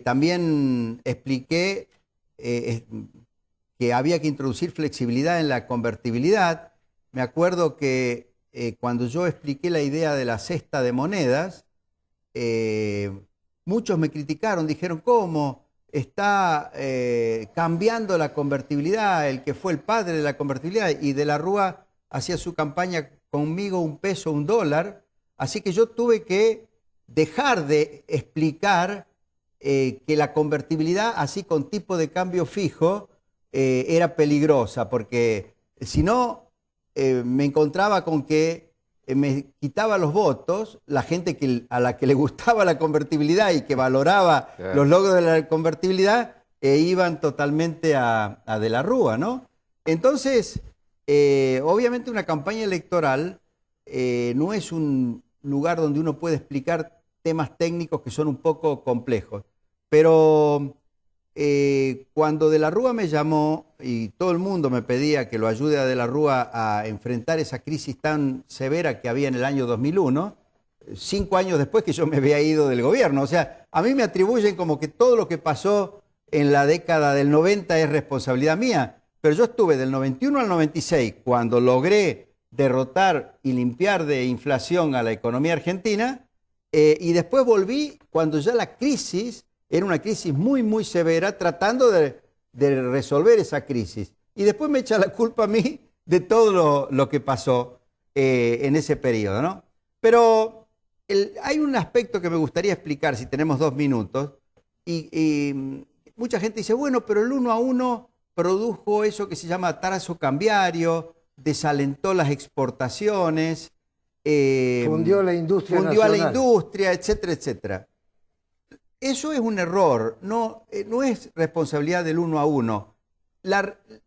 Speaker 3: También expliqué que había que introducir flexibilidad en la convertibilidad. Me acuerdo que cuando yo expliqué la idea de la cesta de monedas, muchos me criticaron, dijeron, ¿cómo está cambiando la convertibilidad? El que fue el padre de la convertibilidad, y De la Rúa hacía su campaña conmigo 1 peso, 1 dólar, así que yo tuve que dejar de explicar que la convertibilidad así con tipo de cambio fijo era peligrosa, porque si no me encontraba con que me quitaba los votos la gente a la que le gustaba la convertibilidad y que valoraba los logros de la convertibilidad, iban totalmente a De la Rúa, ¿no? Entonces, obviamente una campaña electoral no es un lugar donde uno puede explicar temas técnicos que son un poco complejos. Pero cuando De la Rúa me llamó y todo el mundo me pedía que lo ayude a De la Rúa a enfrentar esa crisis tan severa que había en el año 2001, 5 años después que yo me había ido del gobierno. O sea, a mí me atribuyen como que todo lo que pasó en la década del 90 es responsabilidad mía, pero yo estuve del 91 al 96 cuando logré derrotar y limpiar de inflación a la economía argentina, y después volví cuando ya la crisis era una crisis muy, muy severa, tratando de resolver esa crisis. Y después me echa la culpa a mí de todo lo que pasó en ese periodo, ¿no? Pero hay un aspecto que me gustaría explicar, si tenemos 2 minutos, y mucha gente dice, bueno, pero el 1 a 1 produjo eso que se llama atraso cambiario, desalentó las exportaciones,
Speaker 2: fundió la industria
Speaker 3: fundió a la
Speaker 2: nacional.
Speaker 3: industria, etcétera, etcétera. Eso es un error, no es responsabilidad del 1 a 1.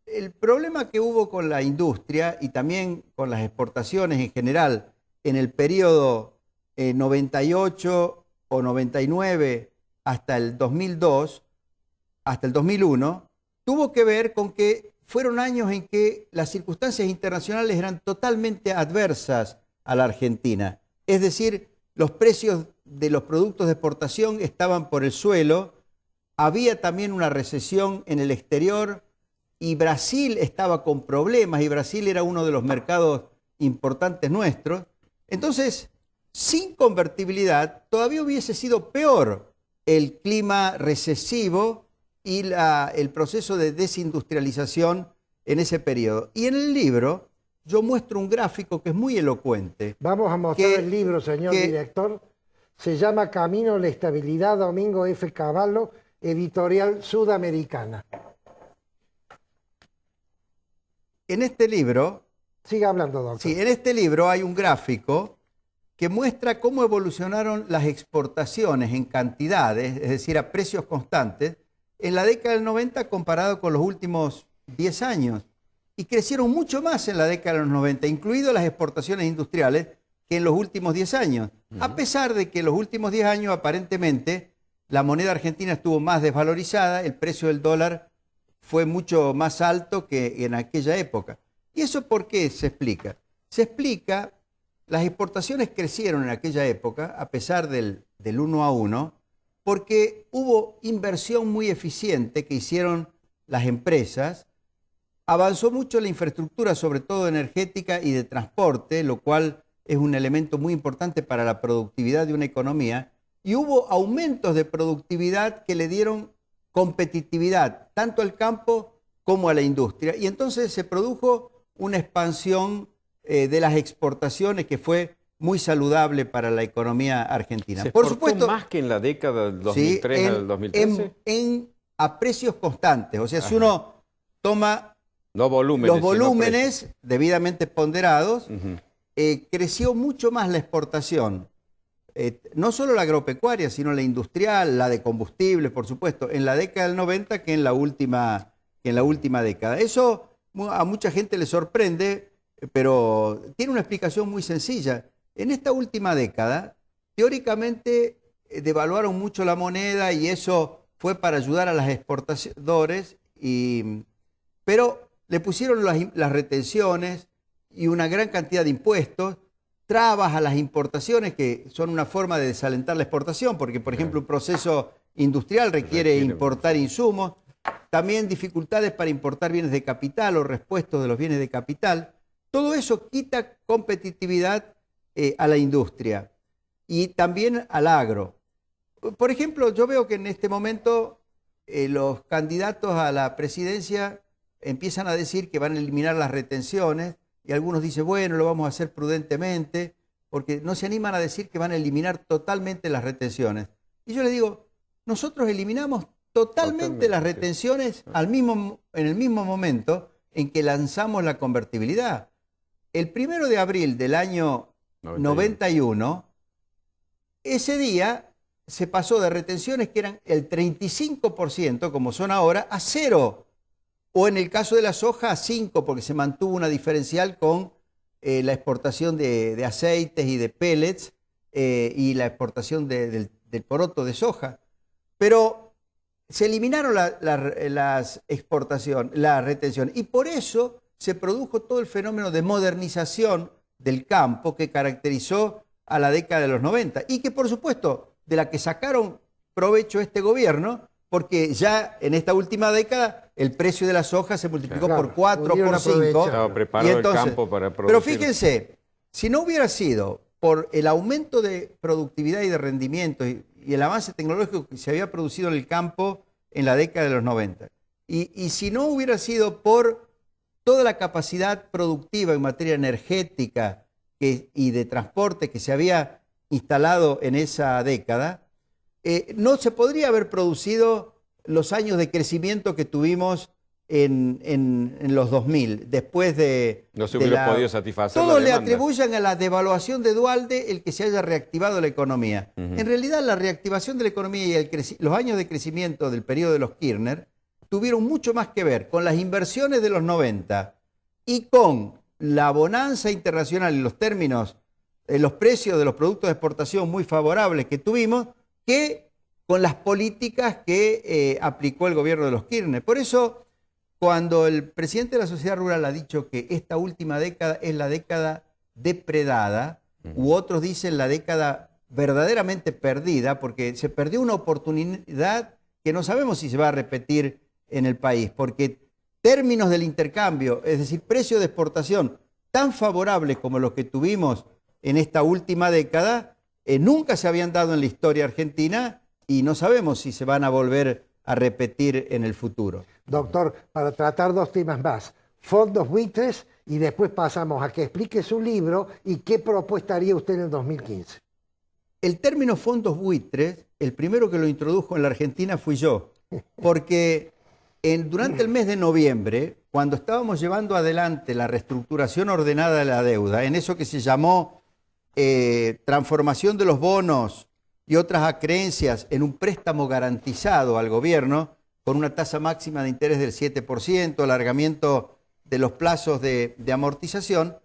Speaker 3: El problema que hubo con la industria y también con las exportaciones en general en el periodo 98 o 99 hasta el 2002, hasta el 2001, tuvo que ver con que fueron años en que las circunstancias internacionales eran totalmente adversas a la Argentina. Es decir, los precios de los productos de exportación estaban por el suelo, había también una recesión en el exterior y Brasil estaba con problemas, y Brasil era uno de los mercados importantes nuestros. Entonces, sin convertibilidad todavía hubiese sido peor el clima recesivo y el proceso de desindustrialización en ese periodo. Y en el libro yo muestro un gráfico que es muy elocuente.
Speaker 2: Vamos a mostrar el libro, señor director. Se llama Camino a la Estabilidad, Domingo F. Cavallo, editorial Sudamericana.
Speaker 3: En este libro...
Speaker 2: Siga hablando, doctor.
Speaker 3: Sí, en este libro hay un gráfico que muestra cómo evolucionaron las exportaciones en cantidades, es decir, a precios constantes, en la década del 90 comparado con los últimos 10 años. Y crecieron mucho más en la década de los 90, incluidas las exportaciones industriales, que en los últimos 10 años. A pesar de que en los últimos 10 años aparentemente la moneda argentina estuvo más desvalorizada, el precio del dólar fue mucho más alto que en aquella época. ¿Y eso por qué se explica? Se explica, las exportaciones crecieron en aquella época, a pesar del 1 a 1, porque hubo inversión muy eficiente que hicieron las empresas, avanzó mucho la infraestructura, sobre todo energética y de transporte, lo cual es un elemento muy importante para la productividad de una economía, y hubo aumentos de productividad que le dieron competitividad tanto al campo como a la industria, y entonces se produjo una expansión de las exportaciones que fue muy saludable para la economía argentina.
Speaker 1: ¿Se
Speaker 3: Por
Speaker 1: exportó
Speaker 3: supuesto,
Speaker 1: más que en la década del 2003
Speaker 3: sí,
Speaker 1: al 2013?
Speaker 3: a precios constantes. O sea, si uno toma
Speaker 1: No volúmenes,
Speaker 3: los volúmenes debidamente ponderados, creció mucho más la exportación. No solo la agropecuaria, sino la industrial, la de combustibles, por supuesto, en la década del 90 que en la última década. Eso a mucha gente le sorprende, pero tiene una explicación muy sencilla. En esta última década, teóricamente devaluaron mucho la moneda y eso fue para ayudar a los exportadores, pero le pusieron las retenciones y una gran cantidad de impuestos, trabas a las importaciones que son una forma de desalentar la exportación, porque por ejemplo un proceso industrial requiere importar insumos, también dificultades para importar bienes de capital o repuestos de los bienes de capital. Todo eso quita competitividad a la industria y también al agro. Por ejemplo, yo veo que en este momento los candidatos a la presidencia empiezan a decir que van a eliminar las retenciones y algunos dicen, bueno, lo vamos a hacer prudentemente, porque no se animan a decir que van a eliminar totalmente las retenciones. Y yo les digo, nosotros eliminamos totalmente las retenciones en el mismo momento en que lanzamos la convertibilidad. El 1 de abril del año 91, ese día se pasó de retenciones que eran el 35%, como son ahora, a 0. O en el caso de la soja, a 5, porque se mantuvo una diferencial con la exportación de aceites y de pellets y la exportación del poroto de soja. Pero se eliminaron las exportaciones, la retención, y por eso se produjo todo el fenómeno de modernización del campo que caracterizó a la década de los 90 y que, por supuesto, de la que sacaron provecho este gobierno, porque ya en esta última década el precio de la soja se multiplicó por 4, por 5.
Speaker 1: Estaba preparado el campo para producir.
Speaker 3: Pero fíjense, si no hubiera sido por el aumento de productividad y de rendimiento y el avance tecnológico que se había producido en el campo en la década de los 90, y si no hubiera sido por toda la capacidad productiva en materia energética y de transporte que se había instalado en esa década, no se podría haber producido los años de crecimiento que tuvimos en los 2000, después de...
Speaker 1: No se hubiera podido satisfacer
Speaker 3: Todos
Speaker 1: la
Speaker 3: le
Speaker 1: demanda.
Speaker 3: atribuyen a la devaluación de Duhalde el que se haya reactivado la economía. En realidad, la reactivación de la economía y los años de crecimiento del periodo de los Kirchner tuvieron mucho más que ver con las inversiones de los 90 y con la bonanza internacional en los términos, los precios de los productos de exportación muy favorables que tuvimos, que con las políticas que aplicó el gobierno de los Kirchner. Por eso, cuando el presidente de la Sociedad Rural ha dicho que esta última década es la década depredada, u otros dicen la década verdaderamente perdida, porque se perdió una oportunidad que no sabemos si se va a repetir en el país, porque términos del intercambio, es decir, precios de exportación tan favorables como los que tuvimos en esta última década, nunca se habían dado en la historia argentina y no sabemos si se van a volver a repetir en el futuro.
Speaker 2: Doctor, para tratar dos temas más, fondos buitres, y después pasamos a que explique su libro y qué propuesta haría usted en el 2015.
Speaker 3: El término fondos buitres, el primero que lo introdujo en la Argentina fui yo, porque durante el mes de noviembre, cuando estábamos llevando adelante la reestructuración ordenada de la deuda, en eso que se llamó transformación de los bonos y otras acreencias en un préstamo garantizado al gobierno, con una tasa máxima de interés del 7%, alargamiento de los plazos de amortización,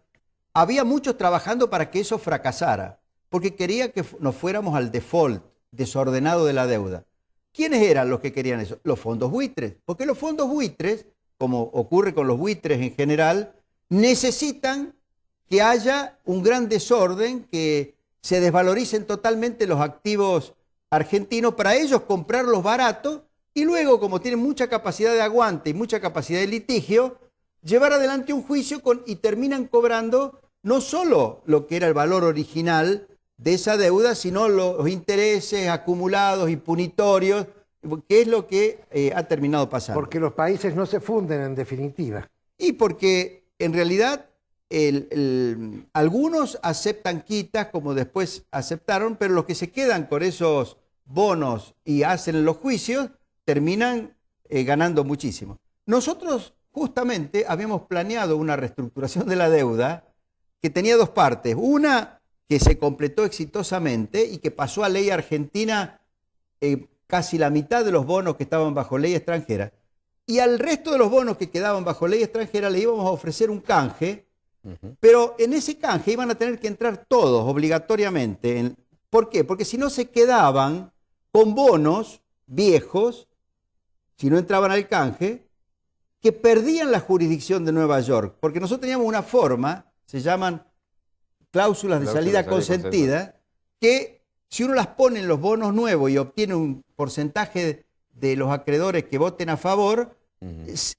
Speaker 3: había muchos trabajando para que eso fracasara, porque quería que nos fuéramos al default desordenado de la deuda. ¿Quiénes eran los que querían eso? Los fondos buitres, porque los fondos buitres, como ocurre con los buitres en general, necesitan que haya un gran desorden, que se desvaloricen totalmente los activos argentinos para ellos comprarlos baratos y luego, como tienen mucha capacidad de aguante y mucha capacidad de litigio, llevar adelante un juicio y terminan cobrando no solo lo que era el valor original de esa deuda, sino los intereses acumulados y punitorios, que es lo que ha terminado pasando.
Speaker 2: Porque los países no se funden en definitiva.
Speaker 3: Y porque en realidad algunos aceptan quitas, como después aceptaron, pero los que se quedan con esos bonos y hacen los juicios terminan ganando muchísimo. Nosotros justamente habíamos planeado una reestructuración de la deuda que tenía dos partes. Una que se completó exitosamente y que pasó a ley argentina casi la mitad de los bonos que estaban bajo ley extranjera. Y al resto de los bonos que quedaban bajo ley extranjera le íbamos a ofrecer un canje, pero en ese canje iban a tener que entrar todos obligatoriamente. ¿Por qué? Porque si no se quedaban con bonos viejos, si no entraban al canje, que perdían la jurisdicción de Nueva York. Porque nosotros teníamos una forma, se llaman cláusulas de salida consentida, que si uno las pone en los bonos nuevos y obtiene un porcentaje de los acreedores que voten a favor,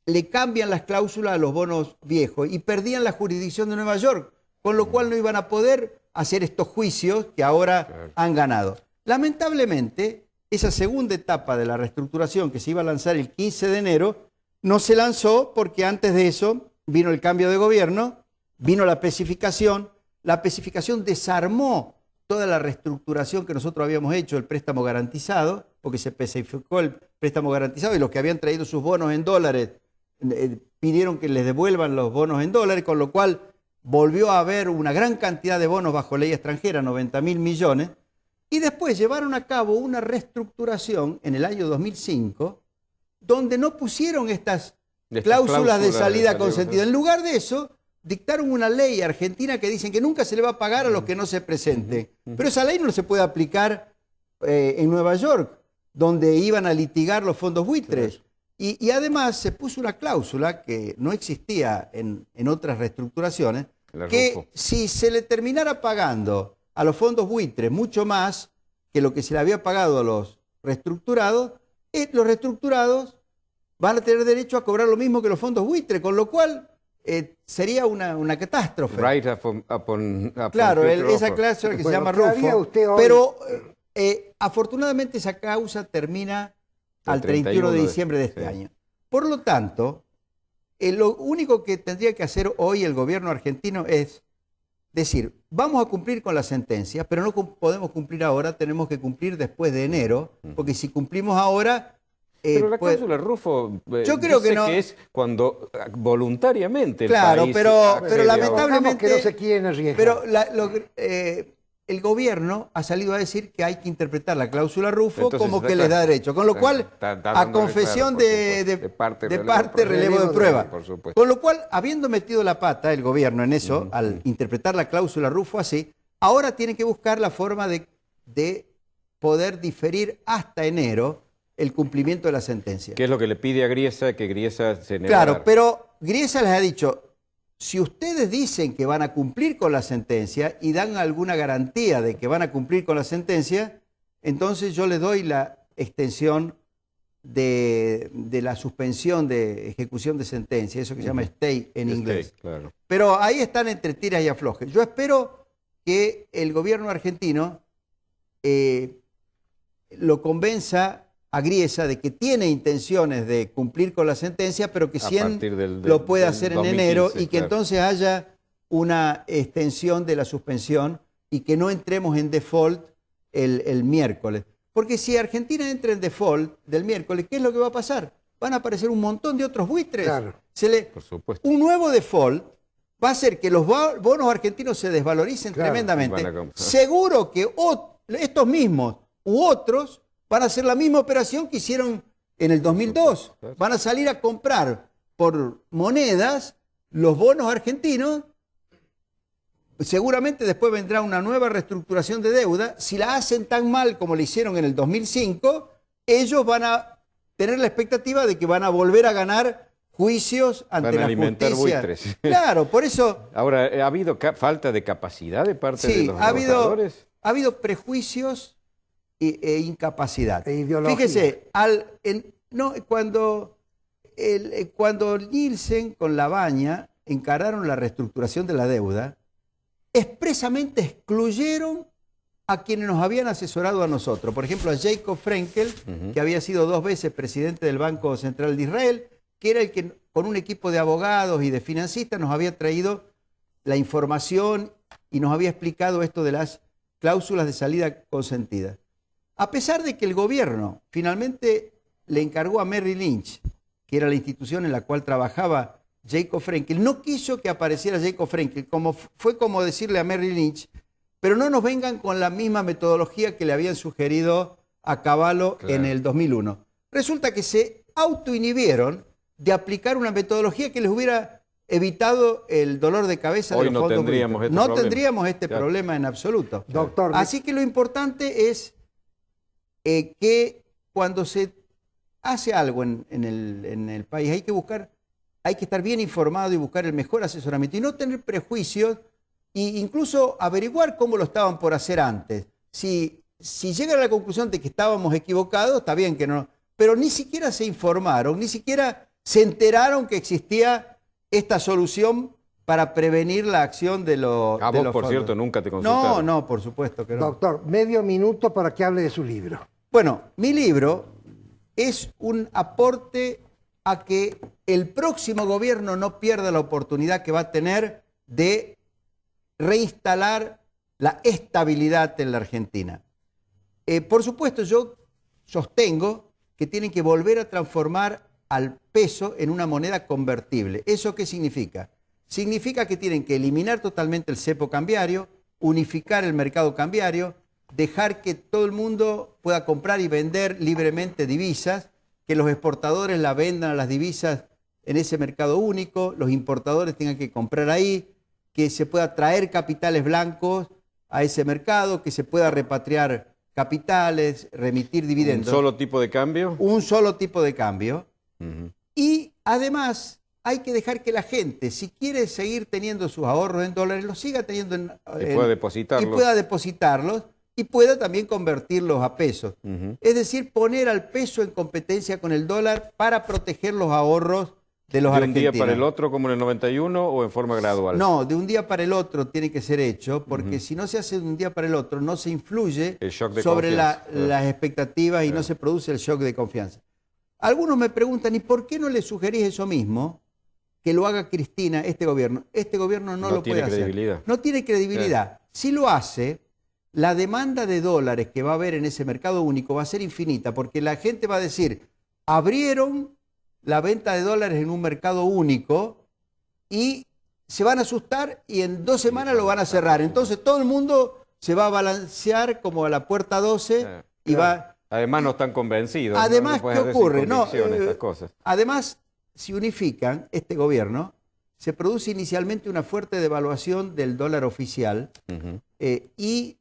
Speaker 3: le cambian las cláusulas a los bonos viejos y perdían la jurisdicción de Nueva York, con lo cual no iban a poder hacer estos juicios que ahora han ganado. Lamentablemente, esa segunda etapa de la reestructuración que se iba a lanzar el 15 de enero, no se lanzó porque antes de eso vino el cambio de gobierno, vino la especificación desarmó toda la reestructuración que nosotros habíamos hecho, el préstamo garantizado, porque se especificó el préstamo garantizado y los que habían traído sus bonos en dólares pidieron que les devuelvan los bonos en dólares, con lo cual volvió a haber una gran cantidad de bonos bajo ley extranjera, 90.000 millones, y después llevaron a cabo una reestructuración en el año 2005, donde no pusieron estas cláusulas de salida consentida. En lugar de eso, dictaron una ley argentina que dicen que nunca se le va a pagar a los que no se presenten. Pero esa ley no se puede aplicar en Nueva York, donde iban a litigar los fondos buitres. Y además se puso una cláusula que no existía en otras reestructuraciones, que si se le terminara pagando a los fondos buitres mucho más que lo que se le había pagado a los reestructurados van a tener derecho a cobrar lo mismo que los fondos buitres, con lo cual sería una catástrofe. Claro, esa cláusula que se llama Rufo. Pero afortunadamente esa causa termina al 31 de diciembre de este año. Por lo tanto, lo único que tendría que hacer hoy el gobierno argentino es decir, vamos a cumplir con la sentencia, pero no podemos cumplir ahora, tenemos que cumplir después de enero, porque si cumplimos ahora...
Speaker 1: pero la cláusula Rufo
Speaker 3: yo creo que no,
Speaker 1: que es cuando voluntariamente el
Speaker 3: claro,
Speaker 1: país
Speaker 3: pero lamentablemente
Speaker 2: que no se quieren arriesgar.
Speaker 3: Pero el gobierno ha salido a decir que hay que interpretar la cláusula Rufo. Entonces, como que les da derecho, con lo cual a confesión de parte relevo de prueba. Con lo cual, habiendo metido la pata el gobierno en eso, al interpretar la cláusula Rufo así, ahora tiene que buscar la forma de poder diferir hasta enero el cumplimiento de la sentencia.
Speaker 1: ¿Qué es lo que le pide a Griesa? Que Griesa se negue.
Speaker 3: Claro, pero Griesa les ha dicho, si ustedes dicen que van a cumplir con la sentencia y dan alguna garantía de que van a cumplir con la sentencia, entonces yo les doy la extensión de la suspensión de ejecución de sentencia, eso que se llama stay en inglés.
Speaker 1: Claro.
Speaker 3: Pero ahí están entre tiras y aflojes. Yo espero que el gobierno argentino lo convenza a Griesa de que tiene intenciones de cumplir con la sentencia, pero que si lo puede hacer en enero y que entonces haya una extensión de la suspensión y que no entremos en default el miércoles. Porque si Argentina entra en default del miércoles, ¿qué es lo que va a pasar? Van a aparecer un montón de otros buitres.
Speaker 2: Claro.
Speaker 1: Por supuesto.
Speaker 3: Un nuevo default va a hacer que los bonos argentinos se desvaloricen tremendamente. Seguro que estos mismos u otros van a hacer la misma operación que hicieron en el 2002. Van a salir a comprar por monedas los bonos argentinos. Seguramente después vendrá una nueva reestructuración de deuda. Si la hacen tan mal como la hicieron en el 2005, ellos van a tener la expectativa de que van a volver a ganar juicios ante la justicia. Buitres. Claro, por eso...
Speaker 1: Ahora, ¿ha habido falta de capacidad de parte de los trabajadores?
Speaker 3: Ha habido prejuicios e incapacidad.
Speaker 2: Fíjese,
Speaker 3: cuando Nielsen con Labaña encararon la reestructuración de la deuda, expresamente excluyeron a quienes nos habían asesorado a nosotros. Por ejemplo, a Jacob Frenkel, que había sido 2 veces presidente del Banco Central de Israel, que era el que con un equipo de abogados y de financistas nos había traído la información y nos había explicado esto de las cláusulas de salida consentida. A pesar de que el gobierno finalmente le encargó a Merrill Lynch, que era la institución en la cual trabajaba Jacob Frenkel, no quiso que apareciera Jacob Frenkel, fue como decirle a Merrill Lynch, pero no nos vengan con la misma metodología que le habían sugerido a Cavallo en el 2001. Resulta que se autoinhibieron de aplicar una metodología que les hubiera evitado el dolor de cabeza de los fondos. No tendríamos este problema en absoluto.
Speaker 2: Doctor,
Speaker 3: así que lo importante es que cuando se hace algo en el país hay que estar bien informado y buscar el mejor asesoramiento y no tener prejuicios e incluso averiguar cómo lo estaban por hacer antes. Si llegan a la conclusión de que estábamos equivocados, está bien que no, pero ni siquiera se informaron, ni siquiera se enteraron que existía esta solución para prevenir la acción de los
Speaker 1: por cierto, nunca te consultaron.
Speaker 3: No, por supuesto que no.
Speaker 2: Doctor, medio minuto para que hable de su libro.
Speaker 3: Bueno, mi libro es un aporte a que el próximo gobierno no pierda la oportunidad que va a tener de reinstalar la estabilidad en la Argentina. Por supuesto, yo sostengo que tienen que volver a transformar al peso en una moneda convertible. ¿Eso qué significa? Significa que tienen que eliminar totalmente el cepo cambiario, unificar el mercado cambiario, dejar que todo el mundo pueda comprar y vender libremente divisas, que los exportadores la vendan a las divisas en ese mercado único, los importadores tengan que comprar ahí, que se pueda traer capitales blancos a ese mercado, que se pueda repatriar capitales, remitir dividendos.
Speaker 1: ¿Un solo tipo de cambio?
Speaker 3: Un solo tipo de cambio.
Speaker 1: Uh-huh.
Speaker 3: Y además hay que dejar que la gente, si quiere seguir teniendo sus ahorros en dólares, los siga teniendo
Speaker 1: y pueda depositarlos.
Speaker 3: Y pueda depositarlos y pueda también convertirlos a pesos.
Speaker 1: Uh-huh.
Speaker 3: Es decir, poner al peso en competencia con el dólar para proteger los ahorros de los argentinos.
Speaker 1: ¿De un día para el otro como en el 91 o en forma gradual?
Speaker 3: No, de un día para el otro tiene que ser hecho, porque si no se hace de un día para el otro, no se influye sobre las expectativas y no se produce el shock de confianza. Algunos me preguntan, ¿y por qué no le sugerís eso mismo? Que lo haga Cristina, este gobierno. Este gobierno no lo puede hacer. No tiene credibilidad. Si lo hace, la demanda de dólares que va a haber en ese mercado único va a ser infinita, porque la gente va a decir, abrieron la venta de dólares en un mercado único y se van a asustar y en 2 semanas lo van a cerrar. Entonces todo el mundo se va a balancear como a la puerta 12 y va...
Speaker 1: Además no están convencidos.
Speaker 3: Además, ¿qué ocurre?
Speaker 1: Estas cosas.
Speaker 3: Además, si unifican este gobierno, se produce inicialmente una fuerte devaluación del dólar oficial y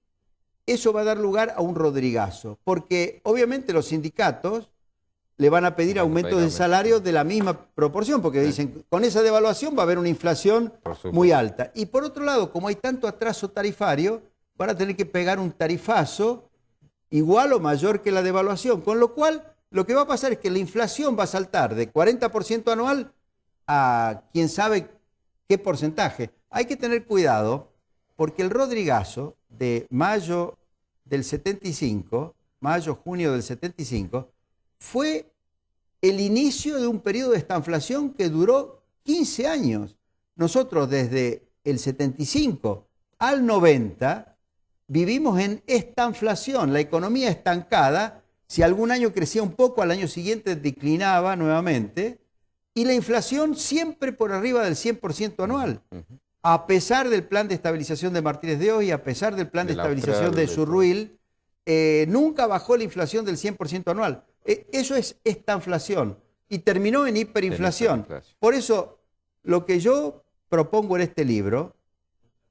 Speaker 3: eso va a dar lugar a un rodrigazo, porque obviamente los sindicatos le van a pedir aumentos de salario de la misma proporción, porque dicen, con esa devaluación va a haber una inflación muy alta. Y por otro lado, como hay tanto atraso tarifario, van a tener que pegar un tarifazo igual o mayor que la devaluación, con lo cual lo que va a pasar es que la inflación va a saltar de 40% anual a quién sabe qué porcentaje. Hay que tener cuidado porque el rodrigazo de mayo del 75, mayo-junio del 75, fue el inicio de un periodo de estanflación que duró 15 años. Nosotros desde el 75 al 90 vivimos en estanflación, la economía estancada. Si algún año crecía un poco, al año siguiente declinaba nuevamente, y la inflación siempre por arriba del 100% anual. A pesar del plan de estabilización de Martínez de Oz y a pesar del plan de estabilización de Surruil, nunca bajó la inflación del 100% anual. Eso es estanflación y terminó en hiperinflación. Por eso, lo que yo propongo en este libro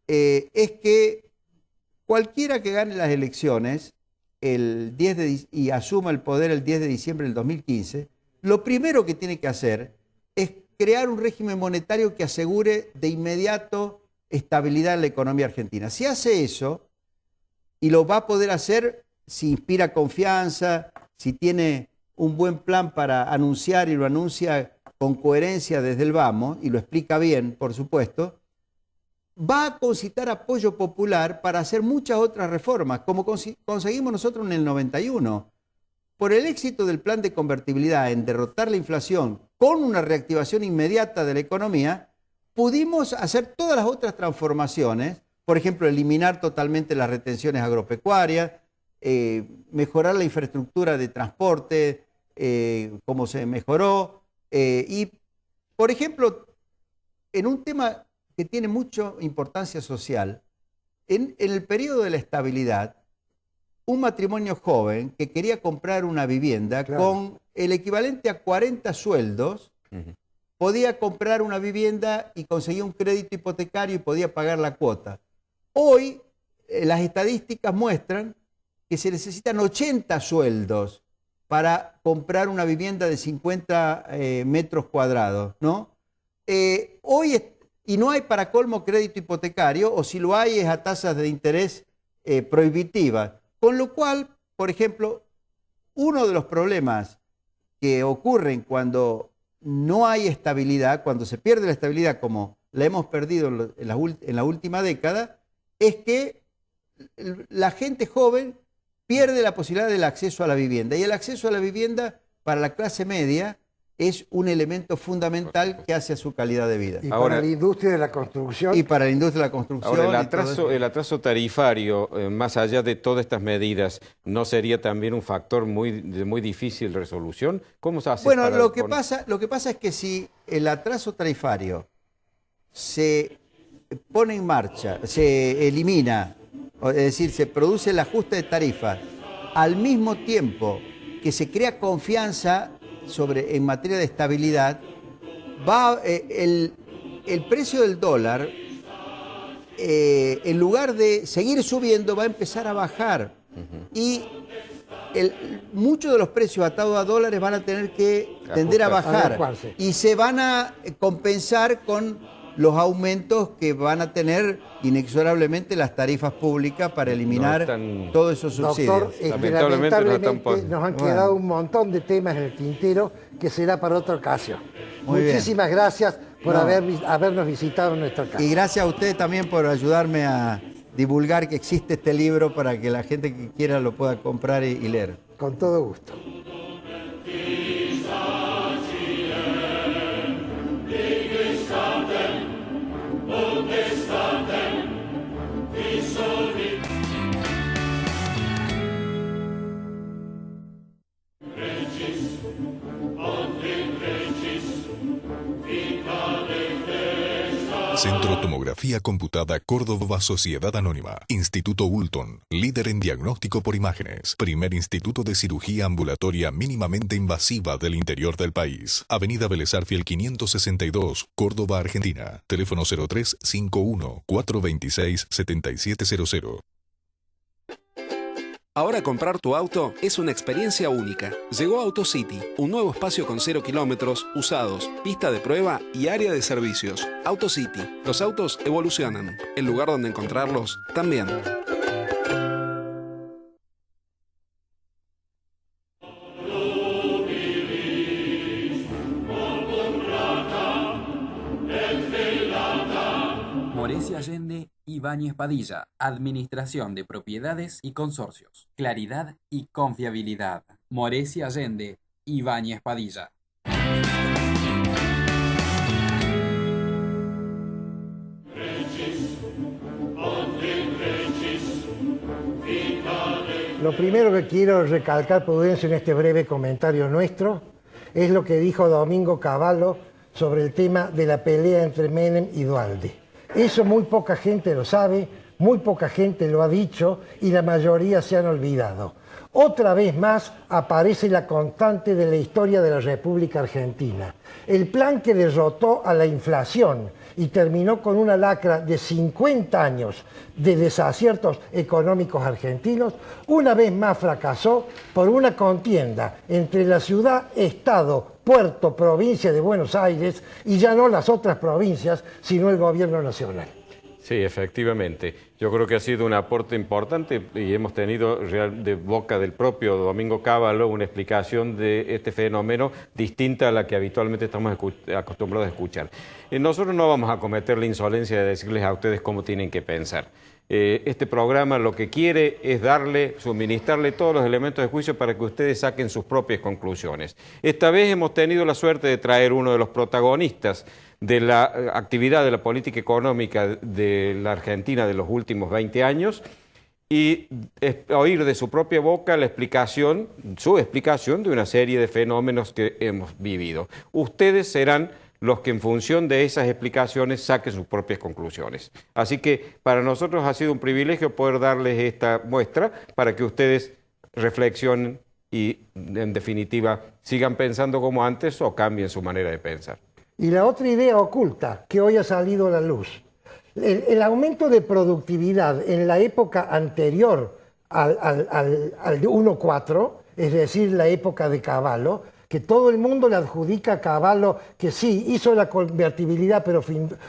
Speaker 3: es que cualquiera que gane las elecciones y asuma el poder el 10 de diciembre del 2015, lo primero que tiene que hacer es crear un régimen monetario que asegure de inmediato estabilidad en la economía argentina. Si hace eso, y lo va a poder hacer si inspira confianza, si tiene un buen plan para anunciar y lo anuncia con coherencia desde el vamos, y lo explica bien, por supuesto, va a concitar apoyo popular para hacer muchas otras reformas, como conseguimos nosotros en el 91. Por el éxito del plan de convertibilidad en derrotar la inflación con una reactivación inmediata de la economía, pudimos hacer todas las otras transformaciones, por ejemplo, eliminar totalmente las retenciones agropecuarias, mejorar la infraestructura de transporte, como se mejoró, y, por ejemplo, en un tema que tiene mucha importancia social, en el periodo de la estabilidad, un matrimonio joven que quería comprar una vivienda con el equivalente a 40 sueldos, podía comprar una vivienda y conseguía un crédito hipotecario y podía pagar la cuota. Hoy las estadísticas muestran que se necesitan 80 sueldos para comprar una vivienda de 50 metros cuadrados, ¿no? Y no hay para colmo crédito hipotecario, o si lo hay es a tasas de interés prohibitivas. Con lo cual, por ejemplo, uno de los problemas que ocurren cuando no hay estabilidad, cuando se pierde la estabilidad como la hemos perdido en la última década, es que la gente joven pierde la posibilidad del acceso a la vivienda. Y el acceso a la vivienda para la clase media es un elemento fundamental que hace a su calidad de vida.
Speaker 2: Y
Speaker 1: Ahora,
Speaker 2: para la industria de la construcción.
Speaker 3: Y para la industria de la construcción.
Speaker 1: Ahora,
Speaker 3: y todo eso.
Speaker 1: el atraso tarifario, más allá de todas estas medidas, ¿no sería también un factor de muy difícil resolución? ¿Cómo se hace?
Speaker 3: Bueno, lo que pasa es que si el atraso tarifario se pone en marcha, se elimina, es decir, se produce el ajuste de tarifas, al mismo tiempo que se crea confianza en materia de estabilidad, el precio del dólar, en lugar de seguir subiendo, va a empezar a bajar. Y muchos de los precios atados a dólares van a tener que tender a bajar. Y se van a compensar con los aumentos que van a tener inexorablemente las tarifas públicas para eliminar todos esos subsidios.
Speaker 2: Doctor,
Speaker 1: lamentablemente
Speaker 2: nos han quedado un montón de temas en el tintero que será para otra ocasión.
Speaker 3: Muy
Speaker 2: Muchísimas gracias por habernos visitado en nuestra casa.
Speaker 3: Y gracias a ustedes también por ayudarme a divulgar que existe este libro para que la gente que quiera lo pueda comprar y leer.
Speaker 2: Con todo gusto.
Speaker 4: Centro Tomografía Computada Córdoba Sociedad Anónima. Instituto Ulton, líder en diagnóstico por imágenes. Primer instituto de cirugía ambulatoria mínimamente invasiva del interior del país. Avenida Vélez Arfiel 562, Córdoba, Argentina. Teléfono 0351-426-7700.
Speaker 5: Ahora comprar tu auto es una experiencia única. Llegó AutoCity, un nuevo espacio con 0 kilómetros, usados, pista de prueba y área de servicios. AutoCity, los autos evolucionan. El lugar donde encontrarlos también.
Speaker 6: Morecia Allende, Ibáñez Padilla, Administración de Propiedades y Consorcios. Claridad y confiabilidad. Morecia Allende, Ibáñez Padilla.
Speaker 2: Lo primero que quiero recalcar, Prudencio, en este breve comentario nuestro, es lo que dijo Domingo Cavallo sobre el tema de la pelea entre Menem y Duhalde. Eso muy poca gente lo sabe, muy poca gente lo ha dicho y la mayoría se han olvidado. Otra vez más aparece la constante de la historia de la República Argentina. El plan que derrotó a la inflación y terminó con una lacra de 50 años de desaciertos económicos argentinos, una vez más fracasó por una contienda entre la ciudad, estado, puerto, provincia de Buenos Aires y ya no las otras provincias, sino el gobierno nacional.
Speaker 1: Sí, efectivamente. Yo creo que ha sido un aporte importante y hemos tenido de boca del propio Domingo Cavallo una explicación de este fenómeno distinta a la que habitualmente estamos acostumbrados a escuchar. Nosotros no vamos a cometer la insolencia de decirles a ustedes cómo tienen que pensar. Este programa lo que quiere es suministrarle todos los elementos de juicio para que ustedes saquen sus propias conclusiones. Esta vez hemos tenido la suerte de traer uno de los protagonistas de la actividad de la política económica de la Argentina de los últimos 20 años y oír de su propia boca su explicación de una serie de fenómenos que hemos vivido. Ustedes serán los que en función de esas explicaciones saquen sus propias conclusiones. Así que para nosotros ha sido un privilegio poder darles esta muestra para que ustedes reflexionen y en definitiva sigan pensando como antes o cambien su manera de pensar.
Speaker 2: Y la otra idea oculta que hoy ha salido a la luz, el aumento de productividad en la época anterior al 1.4, es decir, la época de Cavallo, que todo el mundo le adjudica a Cavallo que sí, hizo la convertibilidad pero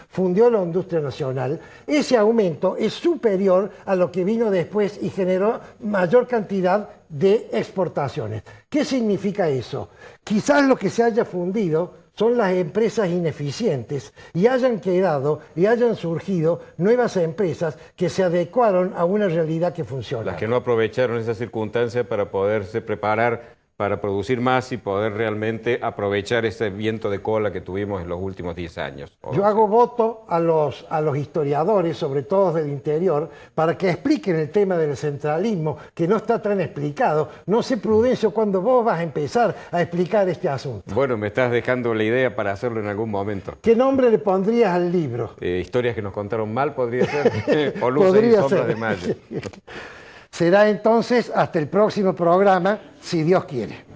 Speaker 2: fundió la industria nacional, ese aumento es superior a lo que vino después y generó mayor cantidad de exportaciones. ¿Qué significa eso? Quizás lo que se haya fundido son las empresas ineficientes y hayan quedado y hayan surgido nuevas empresas que se adecuaron a una realidad que funciona.
Speaker 1: Las que no aprovecharon esa circunstancia para poderse preparar para producir más y poder realmente aprovechar ese viento de cola que tuvimos en los últimos 10 años.
Speaker 2: Yo hago voto a los historiadores, sobre todo del interior, para que expliquen el tema del centralismo, que no está tan explicado. No sé, Prudencio, cuándo vos vas a empezar a explicar este asunto.
Speaker 1: Bueno, me estás dejando la idea para hacerlo en algún momento.
Speaker 2: ¿Qué nombre le pondrías al libro?
Speaker 1: Historias que nos contaron mal, podría ser. O Luces y
Speaker 2: Podría
Speaker 1: Sombras
Speaker 2: ser.
Speaker 1: de Mayo.
Speaker 2: Será entonces hasta el próximo programa, si Dios quiere.